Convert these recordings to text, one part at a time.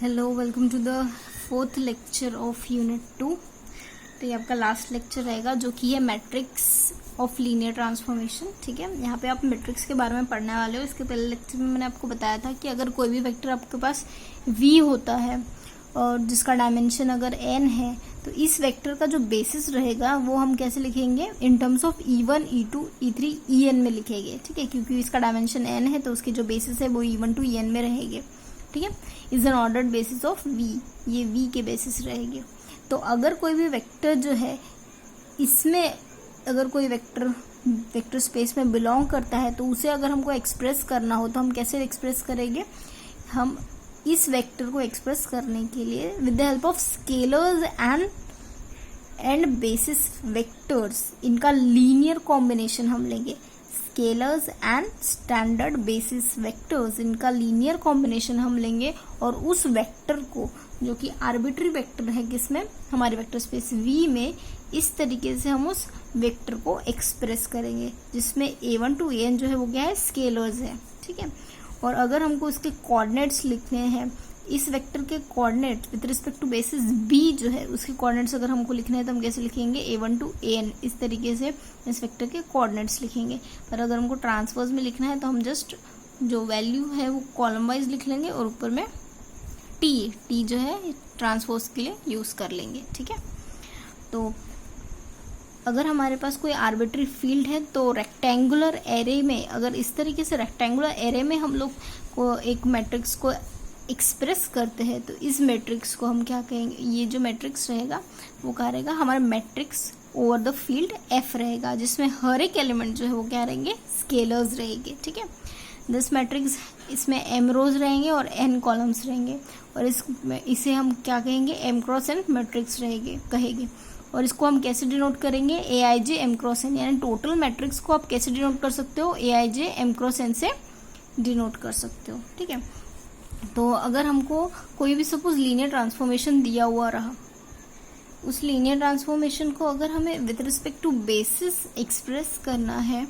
Hello, welcome to the fourth lecture of unit 2। तो ये आपका लास्ट लेक्चर रहेगा जो कि है मैट्रिक्स ऑफ लीनियर ट्रांसफॉर्मेशन। ठीक है, यहाँ पे आप मैट्रिक्स के बारे में पढ़ने वाले हो। इसके पहले लेक्चर में मैंने आपको बताया था कि अगर कोई भी वेक्टर आपके पास v होता है और जिसका डायमेंशन अगर n है तो इस वेक्टर का जो बेसिस रहेगा वो हम कैसे लिखेंगे, इन terms of e1, e2, e3, en में लिखेंगे। ठीक है, क्योंकि इसका डायमेंशन n है तो उसके जो बेसिस है वो e1 to en में रहेंगे। ठीक है, is an ordered basis of v, ये v के बेसिस रहेंगे। तो अगर कोई भी वेक्टर जो है इसमें अगर कोई वेक्टर स्पेस में बिलोंग करता है तो उसे अगर हमको एक्सप्रेस करना हो तो हम कैसे एक्सप्रेस करेंगे, हम इस वेक्टर को एक्सप्रेस करने के लिए with the help of scalars and bases vectors, इनका लीनियर कॉम्बिनेशन हम लेंगे। Scalars and standard basis vectors, इनका लीनियर कॉम्बिनेशन हम लेंगे और उस वेक्टर को जो कि आर्बिट्री वेक्टर है किसमें, हमारे वेक्टर स्पेस V में, इस तरीके से हम उस वेक्टर को एक्सप्रेस करेंगे जिसमें a1 to an जो है वो क्या है, स्केलर्स है। ठीक है, और अगर हमको इसके कोऑर्डिनेट्स लिखने हैं, इस वेक्टर के coordinate with respect to basis b जो है उसके कोऑर्डिनेट्स अगर हमको लिखने हैं तो हम कैसे लिखेंगे, a1 to an, इस तरीके से इस वेक्टर के कोऑर्डिनेट्स लिखेंगे। पर अगर हमको ट्रांसवर्स में लिखना है तो हम जस्ट जो वैल्यू है वो कॉलम वाइज लिख लेंगे और ऊपर में t जो है ट्रांसवर्स के लिए यूज कर लेंगे। ठीक है, तो अगर हमारे पास कोई आर्बिट्री फील्ड है तो रेक्टेंगुलर एरे में, अगर इस तरीके से रेक्टेंगुलर एरे में हम लोग को एक मैट्रिक्स को एक्सप्रेस करते हैं तो इस मैट्रिक्स को हम क्या कहेंगे, ये जो मैट्रिक्स रहेगा वो क्या रहेगा, हमारा matrix over the field F रहेगा जिसमें हर एक एलिमेंट जो है वो क्या रहेंगे, स्केलर्स रहेंगे। ठीक है, दिस मैट्रिक्स, इसमें m रोज रहेंगे और n कॉलम्स रहेंगे और इसे हम क्या कहेंगे, m क्रॉस n मैट्रिक्स कहेंगे। और इसको हम कैसे डिनोट करेंगे, aij m क्रॉस n, यानी टोटल मैट्रिक्स को आप कैसे डिनोट कर सकते हो, aij m क्रॉस n से डिनोट कर सकते हो। ठीक है, तो अगर हमको कोई भी सपोज लीनियर ट्रांसफॉर्मेशन दिया हुआ रहा, उस लीनियर ट्रांसफॉर्मेशन को अगर हमें with respect to basis express करना है,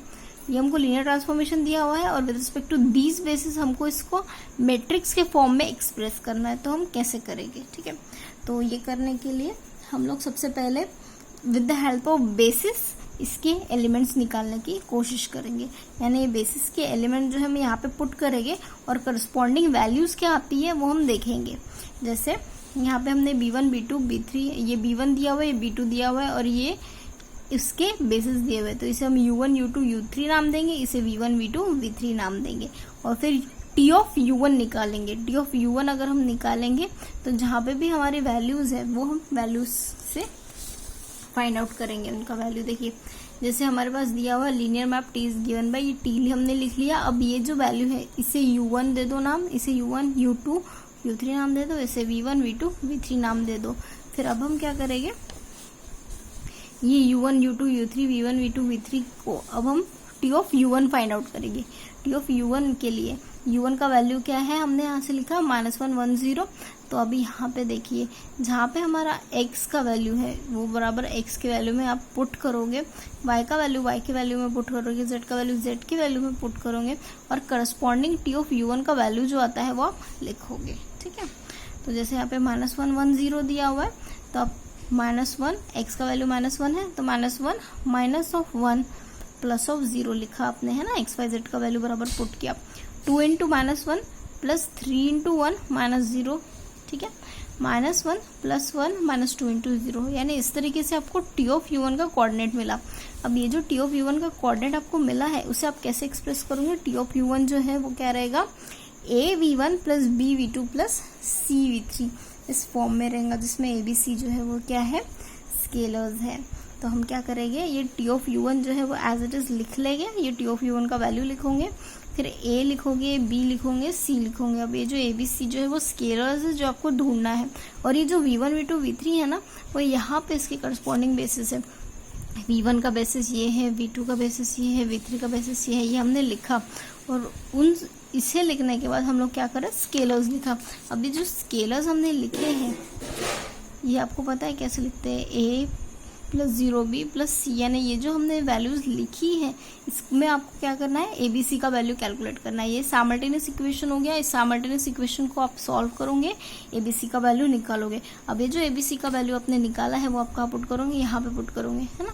ये हमको लीनियर ट्रांसफॉर्मेशन दिया हुआ है और with respect to these basis हमको इसको मैट्रिक्स के फॉर्म में एक्सप्रेस करना है, तो हम कैसे करेंगे। ठीक है, तो ये करने के लिए हम लोग सबसे पहले with the help of basis इसके एलिमेंट्स निकालने की कोशिश करेंगे, यानी ये बेसिस के एलिमेंट जो हम यहाँ पे पुट करेंगे और करस्पॉन्डिंग वैल्यूज क्या आती है वो हम देखेंगे। जैसे यहाँ पे हमने b1, b2, b3, ये b1 दिया हुआ है, ये b2 दिया हुआ है और ये इसके बेसिस दिए हुए, तो इसे हम u1, u2, u3 नाम देंगे, इसे v1, v2, v3 नाम देंगे और फिर t ऑफ u1 निकालेंगे। t ऑफ u1 अगर हम निकालेंगे तो जहाँ पे भी हमारी वैल्यूज है वो हम वैल्यूज से फाइंड आउट करेंगे उनका वैल्यू। देखिए जैसे हमारे पास दिया हुआ linear map t is given by, ये t हमने लिख लिया। अब ये जो वैल्यू है इसे u1 दे दो नाम, इसे u1, u2, u3 नाम दे दो, इसे v1, v2, v3 नाम दे दो। फिर अब हम क्या करेंगे, ये u1, u2, u3, v1, v2, v3 को अब हम t of u1 find out करेंगे। t ऑफ u1 के लिए u1 का वैल्यू क्या है, हमने यहाँ से लिखा -1 10। तो अभी यहाँ पे देखिए जहाँ पे हमारा x का वैल्यू है वो बराबर x के वैल्यू में आप पुट करोगे, y का वैल्यू y के वैल्यू में पुट करोगे, z का वैल्यू z की वैल्यू में पुट करोगे और करस्पॉन्डिंग t ऑफ u1 का वैल्यू जो आता है वो आप लिखोगे। ठीक है, तो जैसे यहाँ पे -1 10 दिया हुआ है तो आप -1, x का वैल्यू -1 है तो -1 माइनस ऑफ 1 प्लस ऑफ 0 लिखा आपने, है ना, x y z का वैल्यू बराबर पुट किया। 2 इंटू -1 प्लस 3 इंटू 1 -0। ठीक है, -1 प्लस 1 -2 इंटू 0, यानी इस तरीके से आपको t ऑफ u1 का कोऑर्डिनेट मिला। अब ये जो t ऑफ u1 का कोऑर्डिनेट आपको मिला है उसे आप कैसे एक्सप्रेस करोगे, t ऑफ u1 जो है वो क्या रहेगा, a v1 plus b v2 plus c v3 इस फॉर्म में रहेगा जिसमें a b c जो है वो क्या है, स्केलर्स है। तो हम क्या करेंगे, ये t ऑफ u1 जो है वो एज इट इज लिख लेंगे, ये t ऑफ u1 का वैल्यू लिखोगे, फिर a लिखोगे, b लिखोगे, c लिखोगे। अब ये जो a b c जो है वो स्केलर्स है जो आपको ढूंढना है और ये जो v1, v2, v3 है ना वो यहाँ पे इसके करस्पॉन्डिंग बेसिस है। v1 का बेसिस ये है, v2 का बेसिस ये है, v3 का बेसिस ये है, ये हमने लिखा और इसे लिखने के बाद हम लोग क्या करें, स्केलर्स लिखा। अब ये जो स्केलर्स हमने लिखे हैं ये आपको पता है कैसे लिखते हैं, a प्लस 0b प्लस सी, यानी ये जो हमने वैल्यूज लिखी है इसमें आपको क्या करना है, एबीसी का वैल्यू कैलकुलेट करना है। ये साइमल्टेनियस इक्वेशन हो गया, इस साइमल्टेनियस इक्वेशन को आप सॉल्व करोगे, एबीसी का वैल्यू निकालोगे। अब ये जो एबीसी का वैल्यू आपने निकाला है वो आप कहाँ पुट करोगे, यहाँ पे पुट करोगे, है ना।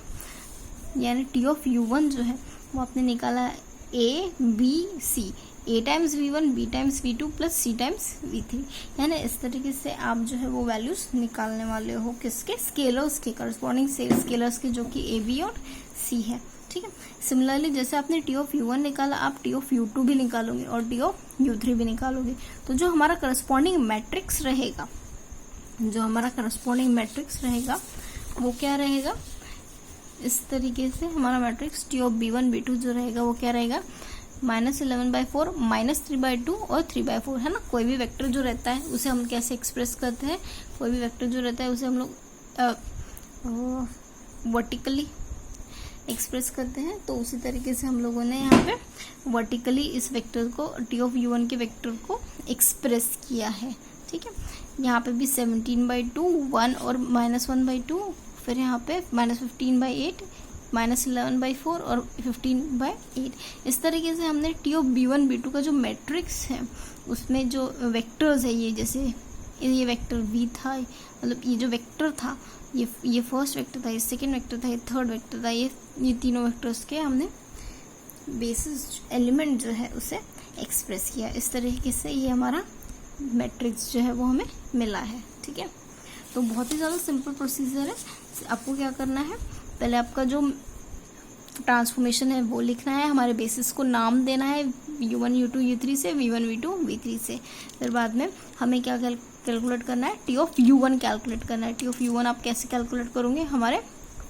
यानी टी ऑफ u1 जो है वो आपने निकाला है A B C, A times v1 B times v2 plus C times v3, यानी इस तरीके से आप जो है वो वैल्यूज निकालने वाले हो किसके, स्केलर्स के, करस्पॉन्डिंग स्केलर्स के, जो कि ए बी और सी है, ठीक है। सिमिलरली जैसे आपने टी ऑफ u1 निकाला, आप टी ऑफ u2 भी निकालोगे और टी ऑफ u3 भी निकालोगे। तो जो हमारा करस्पॉन्डिंग मैट्रिक्स रहेगा, जो हमारा करस्पॉन्डिंग मैट्रिक्स रहेगा वो क्या रहेगा, इस तरीके से हमारा matrix T of b1 b2 जो रहेगा वो क्या रहेगा, -11/4 -3/2 और 3/4, है ना। कोई भी वेक्टर जो रहता है उसे हम कैसे एक्सप्रेस करते हैं, कोई भी वेक्टर जो रहता है उसे हम लोग वर्टिकली एक्सप्रेस करते हैं। तो उसी तरीके से हम लोगों ने यहाँ पे वर्टिकली इस वेक्टर को, टी ऑफ u1 के वेक्टर को एक्सप्रेस किया है, ठीक है। यहाँ पे भी 17/2 1 और -1/2, फिर यहाँ पे -15/8 -11/4 और 15/8। इस तरीके से हमने टी ऑफ b1 b2 का जो मैट्रिक्स है उसमें जो वेक्टर्स है, ये जैसे ये वेक्टर v था, मतलब ये जो वेक्टर था ये फर्स्ट वेक्टर था, ये सेकंड वेक्टर था, ये थर्ड वेक्टर था, ये तीनों वेक्टर्स के हमने बेसिस एलिमेंट जो है उसे एक्सप्रेस किया। इस तरीके से ये हमारा मैट्रिक्स जो है वो हमें मिला है, ठीक है। तो बहुत ही ज़्यादा सिंपल प्रोसीजर है। आपको क्या करना है, पहले आपका जो ट्रांसफॉर्मेशन है वो लिखना है, हमारे बेसिस को नाम देना है u1 u2 u3 से, v1 v2 v3 से। फिर बाद में हमें क्या कैलकुलेट करना है, टी ऑफ u1 कैलकुलेट करना है। टी ऑफ u1 आप कैसे कैलकुलेट करोगे, हमारे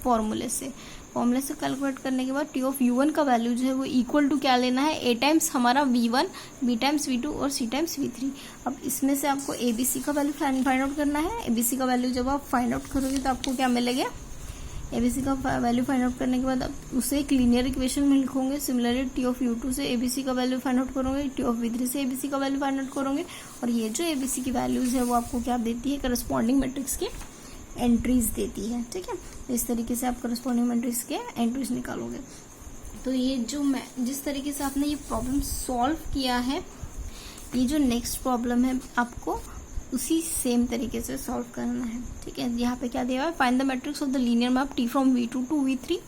फॉर्मूले से कैलकुलेट करने के बाद टी ऑफ u1 का वैल्यू जो है वो इक्वल टू क्या लेना है, a टाइम्स हमारा v1 b टाइम्स v2 और c टाइम्स v3। अब इसमें से आपको abc का वैल्यू फाइंड आउट करना है। abc का वैल्यू जब आप फाइंड आउट करोगे तो आपको क्या मिलेगा, एबीसी का वैल्यू फाइंड आउट करने के बाद आप उसे एक लीनियर इक्वेशन में लिखोगे। सिमिलरली टी ऑफ u2 से एबीसी का वैल्यू फाइंड आउट करोगे, टी ऑफ v3 से एबीसी का वैल्यू फाइंड आउट करोगे, और ये जो एबीसी की वैल्यूज है वो आपको क्या देती है, करस्पॉन्डिंग मैट्रिक्स की एंट्रीज देती है, ठीक है। इस तरीके से आप करस्पॉन्डिंग मैट्रिक्स के एंट्रीज निकालोगे। तो ये जो जिस तरीके से आपने ये प्रॉब्लम सॉल्व किया है, ये जो नेक्स्ट प्रॉब्लम है आपको उसी सेम तरीके से सॉल्व करना है, ठीक है। यहाँ पे क्या दिया हुआ है, find the matrix of the linear map T from v2 to v3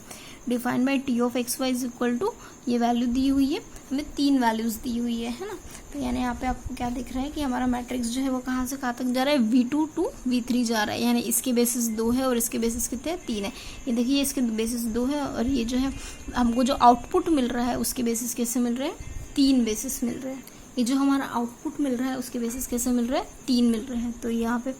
defined by T of X Y is equal to, ये वैल्यू दी हुई है, हमें 3 वैल्यूज दी हुई है ना। तो यानी यहाँ पे आपको क्या दिख रहा है कि हमारा मैट्रिक्स जो है वो कहाँ से कहाँ तक जा रहा है, v2 टू v3 जा रहा है। यानी इसके बेसिस 2 है और इसके बेसिस कितने हैं, 3 है। ये देखिए इसके बेसिस 2 है और ये जो है हमको जो आउटपुट मिल रहा है उसके बेसिस कैसे मिल रहे हैं, 3 बेसिस मिल रहे हैं। ये जो हमारा आउटपुट मिल रहा है उसके बेसिस कैसे मिल रहा है, 3 मिल रहे हैं। तो यहाँ पे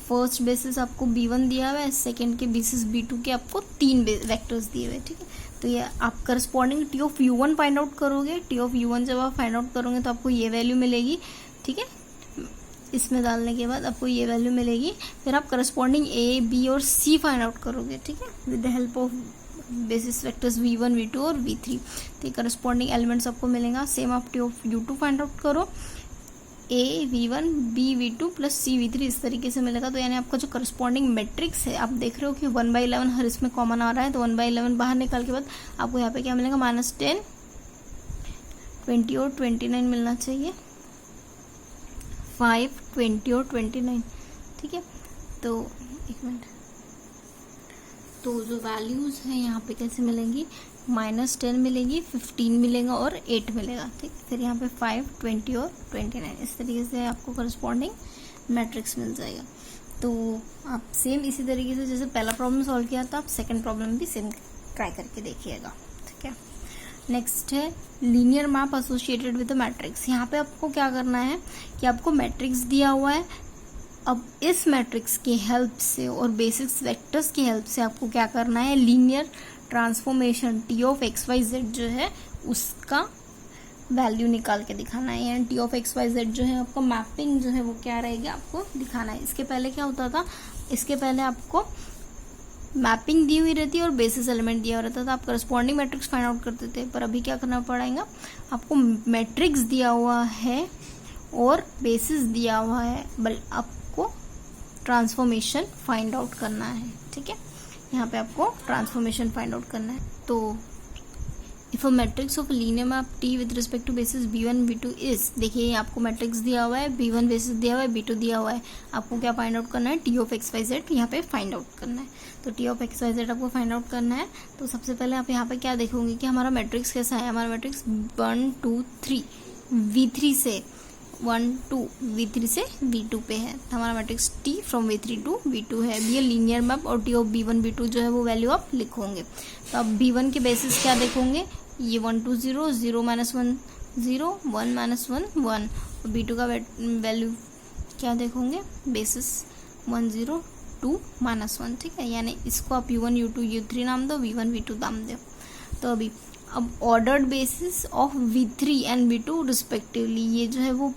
फर्स्ट बेसिस आपको b1 दिया हुआ है, सेकंड के बेसिस b2 के आपको 3 वेक्टर्स दिए हुए, ठीक है। तो ये आप corresponding T of u1 find out करोगे। टी ऑफ u1 जब आप फाइंड आउट करोगे तो आपको ये वैल्यू मिलेगी, ठीक है। इसमें डालने के बाद आपको ये वैल्यू मिलेगी। फिर आप करस्पॉन्डिंग a b और c फाइंड आउट करोगे, ठीक है, with the help of basis vectors v1 v2 और v3। तो करस्पॉन्डिंग एलिमेंट्स आपको मिलेगा। सेम आप T of u2 find out करो, a v1 b v2 plus c v3 इस तरीके से मिलेगा। तो यानी आपका जो करस्पॉन्डिंग मैट्रिक्स है, आप देख रहे हो कि 1/11 हर इसमें कॉमन आ रहा है, तो 1/11 बाहर निकाल के बाद आपको यहाँ पे क्या मिलेगा, -10 20 और 29 मिलना चाहिए, 5 20 और 29, ठीक है। तो एक मिनट, तो जो वैल्यूज हैं यहाँ पे कैसे मिलेंगी, -10 मिलेगी, 15 मिलेगा और 8 मिलेगा, ठीक। फिर यहाँ पे 5 20 और 29 इस तरीके से आपको करस्पॉन्डिंग मैट्रिक्स मिल जाएगा। तो आप सेम इसी तरीके से जैसे पहला प्रॉब्लम सॉल्व किया था, आप सेकंड प्रॉब्लम भी सेम ट्राई करके देखिएगा, ठीक है। नेक्स्ट है linear map associated with the matrix. यहाँ पे आपको क्या करना है कि आपको मैट्रिक्स दिया हुआ है। अब इस मैट्रिक्स की हेल्प से और बेसिस वेक्टर्स की हेल्प से आपको क्या करना है, linear transformation T of X Y Z जो है उसका वैल्यू निकाल के दिखाना है। यानी T of X Y Z जो है आपका मैपिंग जो है वो क्या रहेगा, आपको दिखाना है। इसके पहले क्या होता था, इसके पहले आपको मैपिंग दी हुई रहती है और बेसिस एलिमेंट दिया रहता था, आप करस्पॉन्डिंग मैट्रिक्स फाइंड आउट करते थे। पर अभी क्या करना पड़ेगा, आपको मैट्रिक्स दिया हुआ है और बेसिस दिया हुआ है, बल आपको ट्रांसफॉर्मेशन फाइंड आउट करना है, ठीक है। यहाँ पे आपको ट्रांसफॉर्मेशन फाइंड आउट करना है। तो if a matrix of linear map T with respect to basis b1 b2 is, देखिए आपको मैट्रिक्स दिया हुआ है, b1 बेसिस दिया हुआ है, b2 दिया हुआ है, आपको क्या फाइंड आउट करना है, T of X Y Z यहाँ पे फाइंड आउट करना है। तो T of X Y Z आपको फाइंड आउट करना है। तो सबसे पहले आप यहाँ पे क्या देखोगे कि हमारा मैट्रिक्स कैसा है, हमारा मैट्रिक्स 1 2 3 v3 से 1 2 v3 से v2 पे है। तो हमारा matrix t from v3 to v2 है। ये लीनियर मैप और टी ऑफ b1 b2 जो है वो वैल्यू आप लिखोगे। तो आप b1 के बेसिस क्या देखोगे, ये 1 2 0 0 -1 0 1 -1 1 और b2 का वैल्यू क्या देखोगे, बेसिस 1 0 2 -1, ठीक है। यानी इसको आप u1 u2 u3 नाम दो, v1 v2 नाम दो। तो अभी अब ordered basis of v3 and v2 respectively, ये जो है वो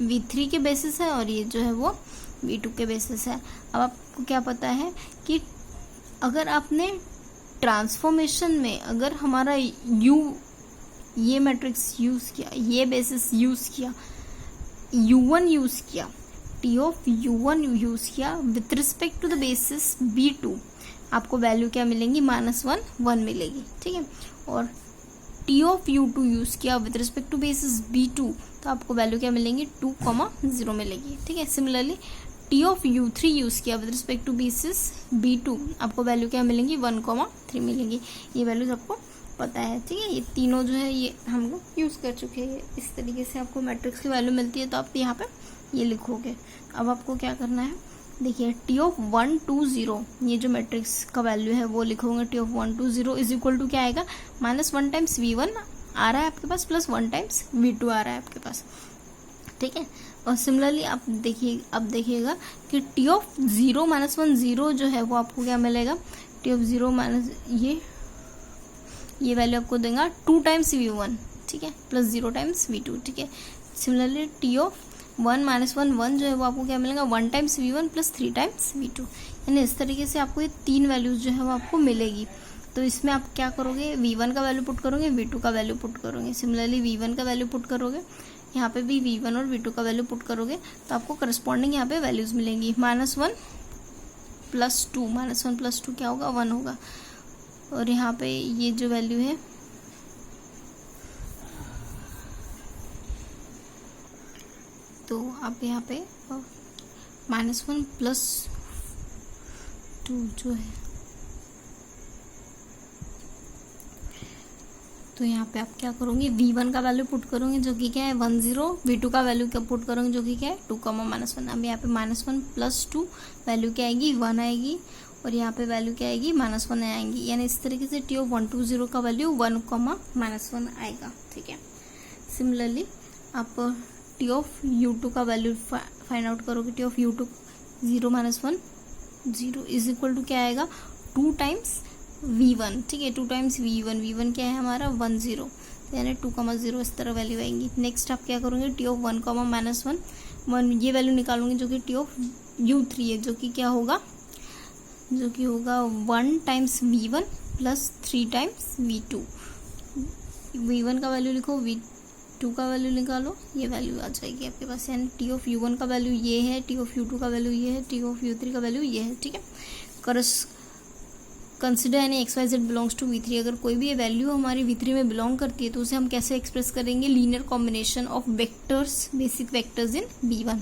v3 के बेसिस है और ये जो है वो v2 के बेसिस है। अब आपको क्या पता है कि अगर आपने ट्रांसफॉर्मेशन में अगर हमारा ये मैट्रिक्स यूज किया, ये बेसिस यूज किया, u1 यूज किया, टी ऑफ u1 यूज किया with respect to the basis b2, आपको वैल्यू क्या मिलेंगी, -1 1 मिलेगी, ठीक है। और टी ऑफ u2 यूज किया with respect to basis b2, तो आपको वैल्यू क्या मिलेंगी, 2 0 मिलेगी, ठीक है। Similarly T of u3 use किया with respect to basis b2, आपको वैल्यू क्या मिलेंगी, 1 3 मिलेंगी। ये वैल्यूज आपको पता है, ठीक है। ये तीनों जो है ये हम लोग यूज कर चुके हैं। इस तरीके से आपको मैट्रिक्स की वैल्यू मिलती है, तो आप यहाँ पे ये लिखोगे। अब आपको क्या करना है, देखिए टी ऑफ 1 2 0, ये जो मैट्रिक्स का वैल्यू है वो लिखोगे। T of 1 2 0 is equal to क्या आएगा, -1 टाइम्स v1 आ रहा है आपके पास, प्लस 1 टाइम्स v2 आ रहा है आपके पास, ठीक है। और सिमिलरली आप देखिए, अब देखिएगा कि टी ऑफ 0 -1 0 जो है वो आपको क्या मिलेगा, टी ऑफ 0 माइनस ये वैल्यू आपको देगा 2 टाइम्स v1, ठीक है, प्लस 0 टाइम्स v2, ठीक है। सिमिलरली टी ऑफ 1 -1 1 जो है वो आपको क्या मिलेगा, 1 times v1 plus 3 times v2। यानी इस तरीके से आपको ये 3 वैल्यूज जो है वो आपको मिलेगी। तो इसमें आप क्या करोगे, v1 का वैल्यू पुट करोगे, v2 का वैल्यू पुट करोगे। सिमिलरली v1 का वैल्यू पुट करोगे, यहाँ पे भी v1 और v2 का वैल्यू पुट करोगे, तो आपको करस्पॉन्डिंग यहाँ पे वैल्यूज मिलेंगी। -1 + 2, -1 + 2 क्या होगा, 1 होगा। और यहाँ पे ये जो वैल्यू है तो आप यहाँ पे -1 + 2 जो है, तो यहाँ पे आप क्या करोगे, v1 का वैल्यू पुट करोगे जो कि क्या है 1 0, v2 का वैल्यू क्या पुट करोगे जो कि क्या है 2, -1। अब यहाँ पे -1 + 2 वैल्यू क्या आएगी, 1 आएगी, और यहाँ पे वैल्यू क्या आएगी, -1 आएंगी। यानी इस तरीके से टी ऑफ 1 2 0 का वैल्यू 1, -1 आएगा, ठीक है। सिमिलरली आप टी ऑफ u2 का वैल्यू फाइंड आउट करोगे। T of u2 0 -1 0 is equal to क्या आएगा, 2 टाइम्स v1, ठीक है, 2 टाइम्स v1 क्या है हमारा 1 0, यानी 2 0 इस तरह वैल्यू आएंगी। नेक्स्ट आप क्या करोगे, टी ऑफ 1 -1 1 ये वैल्यू निकालोगे जो कि टी ऑफ u3 है, जो कि क्या होगा, जो कि होगा 1 times v1 plus 3 times v2। v1 का वैल्यू लिखो, v2 का वैल्यू निकालो, ये वैल्यू आ जाएगी आपके पास। यानी टी ऑफ u1 का वैल्यू ये है, टी ऑफ u2 का वैल्यू ये है, टी ऑफ u3 का वैल्यू ये है, ठीक है। कंसिडर यानी xyz बिलोंग्स टू v3, अगर कोई भी वैल्यू हमारी v3 में बिलोंग करती है तो उसे हम कैसे एक्सप्रेस करेंगे, linear combination of vectors, basic vectors in v1,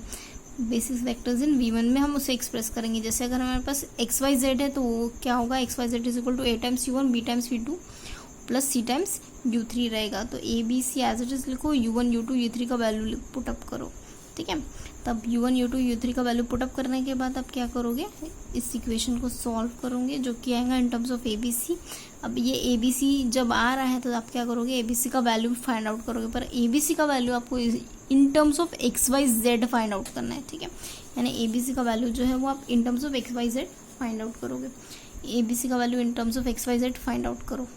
basic vectors in v1 में हम उसे एक्सप्रेस करेंगे। जैसे अगर हमारे पास xyz है तो वो क्या होगा, xyz is equal to a times u1 b times v2 plus c times u3 रहेगा। तो a b c as it is लिखो, u1 u2 u3 का वैल्यू पुटअप करो, ठीक है। तब u1 u2 u3 का वैल्यू पुटअप करने के बाद आप क्या करोगे, इस इक्वेशन को सॉल्व करोगे जो कि आएगा इन टर्म्स ऑफ abc। अब ये abc जब आ रहा है तो आप क्या करोगे, abc का वैल्यू फाइंड आउट करोगे, पर abc का वैल्यू आपको in terms of xyz find out करना है, ठीक है। यानी abc का वैल्यू जो है वो आप इन terms of xyz find out करोगे। abc का value in terms of xyz find out करो।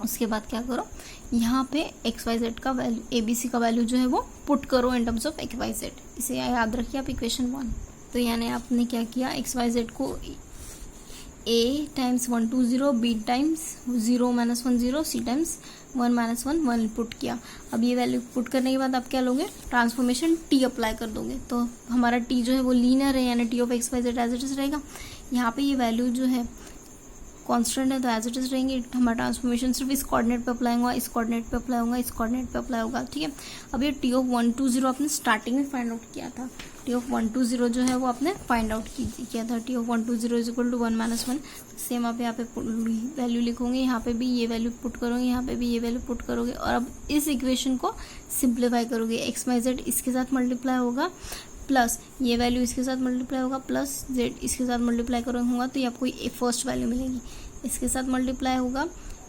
उसके बाद क्या करो, यहाँ पे xyz का वैल्यू, abc का वैल्यू जो है वो पुट करो इन टर्म्स ऑफ xyz। इसे याद रखिए आप इक्वेशन 1। तो यानी आपने क्या किया, xyz को A times 1 2 0, B times 0 minus 1 0, C times 1 minus 1 1 put किया। अब ये वैल्यू पुट करने के बाद आप क्या लोगे, ट्रांसफॉर्मेशन T अप्लाई कर दोगे। तो हमारा T जो है वो लीनियर है, यानी T of X Y Z as it is रहेगा। यहाँ पे ये वैल्यू जो है कांस्टेंट है, तो एज इट इज रहेंगे। हमारा ट्रांसफॉर्मेशन सिर्फ इस कोऑर्डिनेट पे अप्लाई होगा, इस कोऑर्डिनेट पे अप्लाई होगा, इस कोऑर्डिनेट पे अप्लाई होगा, ठीक है। अब ये T ऑफ 1 2 0 आपने स्टार्टिंग में फाइंड आउट किया था, T ऑफ 1 2 0 जो है वो आपने फाइंड आउट किया था। T of 1 2 0 is equal to 1 minus 1। Same आप यहाँ पे वैल्यू लिखोगे, यहाँ पे भी ये वैल्यू पुट करोगे, यहाँ पे भी ये वैल्यू पुट करोगे, और अब इस इक्वेशन को सिंप्लीफाई करोगे। एक्स वाई जेड इसके साथ मल्टीप्लाई होगा, प्लस ये वैल्यू इसके साथ मल्टीप्लाई होगा, प्लस जेड इसके साथ मल्टीप्लाई करोगे होगा, तो ये आपको फर्स्ट वैल्यू मिलेगी। इसके साथ मल्टीप्लाई होगा,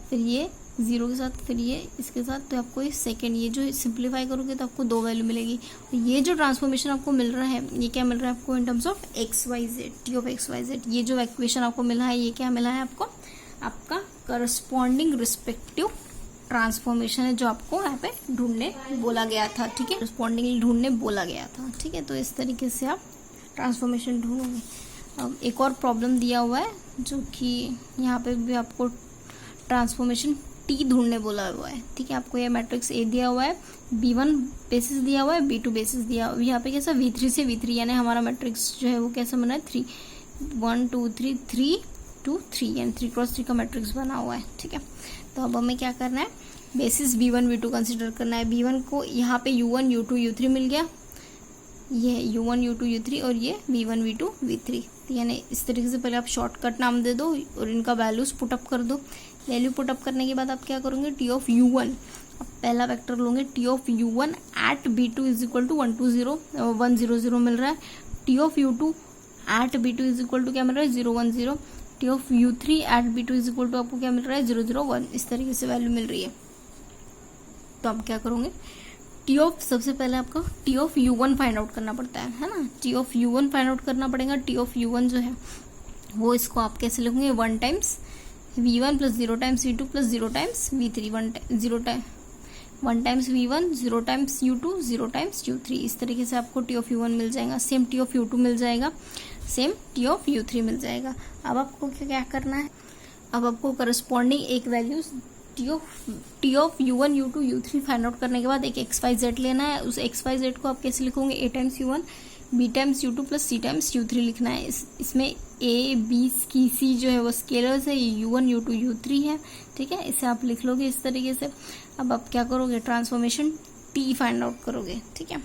फिर ये जीरो के साथ, फिर ये इसके साथ, तो आपको ये सेकेंड, ये जो सिंप्लीफाई करोगे तो आपको 2 वैल्यू मिलेगी। ये जो ट्रांसफॉर्मेशन आपको मिल रहा है, ये क्या मिल रहा है आपको in terms of X Y Z, T of X Y Z. ये जो इक्वेशन आपको मिला है, ये क्या मिला है आपको, आपका करस्पॉन्डिंग रिस्पेक्टिव ट्रांसफॉर्मेशन है, जो आपको यहाँ पे ढूंढने बोला गया था, ठीक है। करस्पॉन्डिंग ढूंढने बोला गया था, ठीक है। तो इस तरीके से आप ट्रांसफॉर्मेशन ढूंढोगे। अब एक और प्रॉब्लम दिया हुआ है, जो कि यहाँ पे भी आपको ट्रांसफॉर्मेशन T ढूंढने बोला हुआ है, ठीक है। आपको ये मैट्रिक्स A दिया हुआ है, B1 बेसिस दिया हुआ है, B2 बेसिस दिया हुआ है। यहाँ पे कैसा V3 से V3, यानी हमारा मैट्रिक्स जो है वो कैसा बना है 3 1 2 3 3 2 3, यानी 3 क्रॉस 3 का मैट्रिक्स बना हुआ है, ठीक है। तो अब हमें क्या करना है, बेसिस B1 B2 कंसिडर करना है। B1 को यहाँ पे U1 U2 U3 मिल गया, ये U1 U2 U3, और ये V1 V2 V3, यानी इस तरीके से पहले आप शॉर्टकट नाम दे दो और इनका वैल्यूज पुटअप कर दो। वैल्यू पुटअप करने के बाद आप क्या करोगे, T ऑफ U1, अब पहला वेक्टर लोगे, T of U1 at B2 is equal to 1 2 0 1 0 0 मिल रहा है। T of U2 at B2 is equal to क्या मिल रहा है 0 1 0। T of U3 at B2 is equal to आपको क्या मिल रहा है 0 0 1। इस तरीके से वैल्यू मिल रही है। तो आप क्या करोगे, T ऑफ, सबसे पहले आपको T of U1 find out करना पड़ता है ना। T of U1 find out करना पड़ेगा। T ऑफ U1 जो है वो, इसको आप कैसे लिखोगे, 1 times V1 plus 0 times V2 plus 0 times V3, 1 times V1 0 times U2 0 times U3। इस तरीके से आपको T ऑफ U1 मिल जाएगा। सेम T ऑफ U2 मिल जाएगा, सेम T ऑफ U3 मिल जाएगा। अब आपको क्या करना है, अब आपको करस्पॉन्डिंग एक values T of U1 U2 U3 find out करने के बाद एक एक्स वाई जेड लेना है। उस एक्स वाई जेड को आप कैसे लिखोगे, A times U1 B times U2 plus C times U3 लिखना है। इसमें A B की C जो है वो स्केलर्स है, ये U1 U2 U3 है, ठीक है। इसे आप लिख लोगे इस तरीके से। अब आप क्या करोगे, ट्रांसफॉर्मेशन T फाइंड आउट करोगे, ठीक है।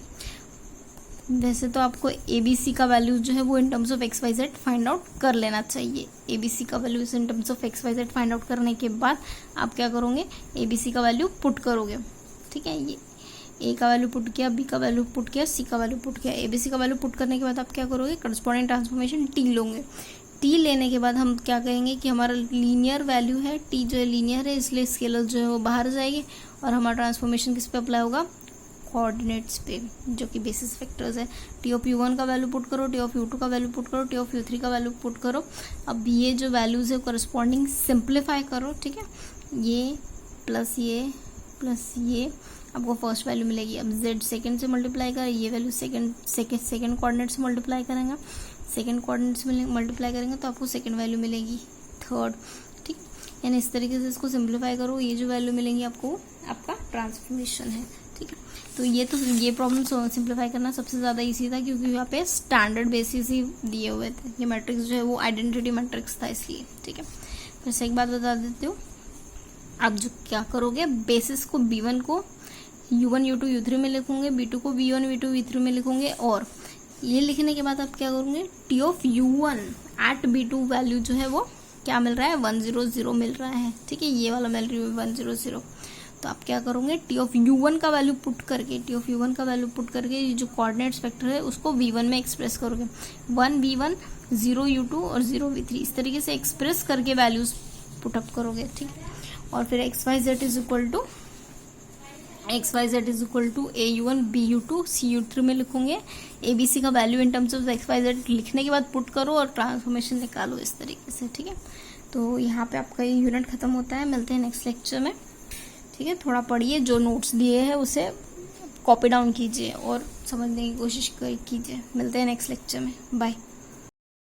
वैसे तो आपको ABC का वैल्यू जो है वो in terms of X Y Z find out कर लेना चाहिए। ABC का value in terms of X Y Z find out करने के बाद आप क्या करोगे, ABC का वैल्यू पुट करोगे, ठीक है। ये A का वैल्यू पुट किया, B का वैल्यू पुट किया, C का वैल्यू पुट किया। ABC का वैल्यू पुट करने के बाद आप क्या करोगे, करस्पॉन्डिंग ट्रांसफॉर्मेशन T लोगे। T लेने के बाद हम क्या कहेंगे कि हमारा लीनियर वैल्यू है, T जो है लीनियर है, इसलिए स्केलर जो है वो बाहर जाएगी, और हमारा ट्रांसफॉर्मेशन किस पे अप्लाई होगा, कोऑर्डिनेट्स पे, जो कि बेसिस फैक्टर्स है। T ऑफ U1 का वैल्यू पुट करो, T ऑफ U2 का वैल्यू पुट करो, T ऑफ U3 का वैल्यू पुट करो। अब ये जो वैल्यूज है करस्पॉन्डिंग सिंप्लीफाई करो, ठीक है। ये प्लस ये आपको फर्स्ट वैल्यू मिलेगी। अब Z सेकंड से मल्टीप्लाई कर, ये वैल्यू सेकंड कोऑर्डिनेट से मल्टीप्लाई करेंगे, सेकंड कोऑर्डिनेट से मल्टीप्लाई करेंगे तो आपको सेकंड वैल्यू मिलेगी थर्ड, ठीक। यानी इस तरीके से इसको सिंप्लीफाई करो, ये जो वैल्यू मिलेंगी आपको आपका ट्रांसफॉर्मेशन है, ठीक है। तो ये प्रॉब्लम सिंप्लीफाई करना सबसे ज़्यादा इजी था, क्योंकि यहाँ पे स्टैंडर्ड बेसिस ही दिए हुए थे। ये मैट्रिक्स जो है वो आइडेंटिटी मैट्रिक्स था, इसलिए, ठीक है। फिर से एक बात बता देती हूँ, आप जो क्या करोगे, बेसिस को B1 को U1 U2 U3 में लिखोगे, B2 को B1 V2 V3 में लिखोगे, और ये लिखने के बाद आप क्या करोगे, T of U1 at B2 value जो है वो क्या मिल रहा है, 1 0 0 मिल रहा है, ठीक है। ये वाला मिल रही है 1 0 0। तो आप क्या करोगे, T ऑफ U1 का वैल्यू पुट करके ये जो कोऑर्डिनेट्स वेक्टर है उसको V1 में एक्सप्रेस करोगे। 1 V1 0 U2 और 0 V3, इस तरीके से एक्सप्रेस करके वैल्यूज पुटअप करोगे, ठीक। और फिर XYZ is equal to AU1 BU2 CU3 में लिखोगे। ABC का value in terms of XYZ लिखने के बाद पुट करो और ट्रांसफॉर्मेशन निकालो इस तरीके से, ठीक है। तो यहाँ पे आपका ये यूनिट खत्म होता है। मिलते हैं नेक्स्ट लेक्चर में, ठीक है। थोड़ा पढ़िए, जो नोट्स दिए हैं उसे कॉपी डाउन कीजिए और समझने की कोशिश कीजिए। मिलते हैं नेक्स्ट लेक्चर में, बाय।